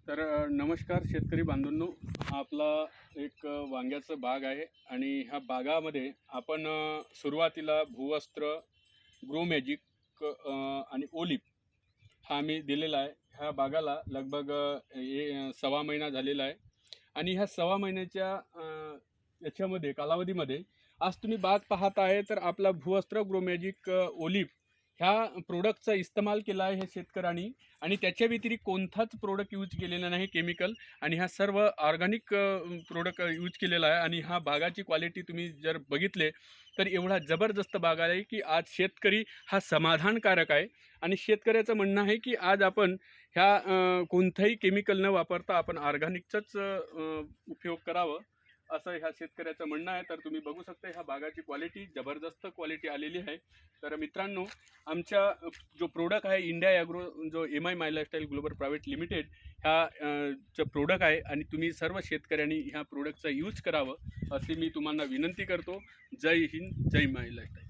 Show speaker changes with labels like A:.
A: नमस्कार शेतकरी बांधवांनो, हा आपला एक वांग्याचं बाग आहे आणि ह्या बागामध्ये आपण सुरुवातीला भूवस्त्र, ग्रो मॅजिक आणि ओलिप हा आम्ही दिलेला आहे. ह्या बागाला लगभग सव्वा महिना झालेला आहे आणि ह्या सव्वा महिन्याच्या याच्यामध्ये कालावधीमध्ये आज तुम्ही बाग पाहत आहे तर आपला भूवस्त्र, ग्रो मॅजिक, ओलिप ह्या प्रोडक्टचा इस्तेमाल केला आहे ह्या शेतकऱ्यांनी आणि त्याच्या व्यतिरिक्त कोणताच प्रोडक्ट यूज केलेला नाही केमिकल आणि हा सर्व ऑर्गॅनिक प्रोडक्ट यूज केलेला आहे. आणि हा बागाची क्वालिटी तुम्ही जर बघितले तर एवढा जबरदस्त बाग आहे की आज शेतकरी हा समाधानकारक आहे. आणि शेतकऱ्याचं म्हणणं आहे की आज आपण ह्या कोणतंही केमिकल न वापरता आपण ऑर्गॅनिकचाच उपयोग करावं असं ह्या शेतकऱ्याचं म्हणणं आहे. तर तुम्ही बघू शकता ह्या बागाची क्वालिटी जबरदस्त क्वालिटी आलेली आहे. तर मित्रांनो, आमच्या जो प्रोडक्ट आहे इंडिया ॲग्रो, जो MI माय लाईफस्टाईल ग्लोबल प्रायव्हेट लिमिटेड ह्या चं प्रोडक्ट आहे आणि तुम्ही सर्व शेतकऱ्यांनी ह्या प्रोडक्टचा यूज करावं अशी मी तुम्हाला विनंती करतो. जय हिंद, जय माय लाईफस्टाईल.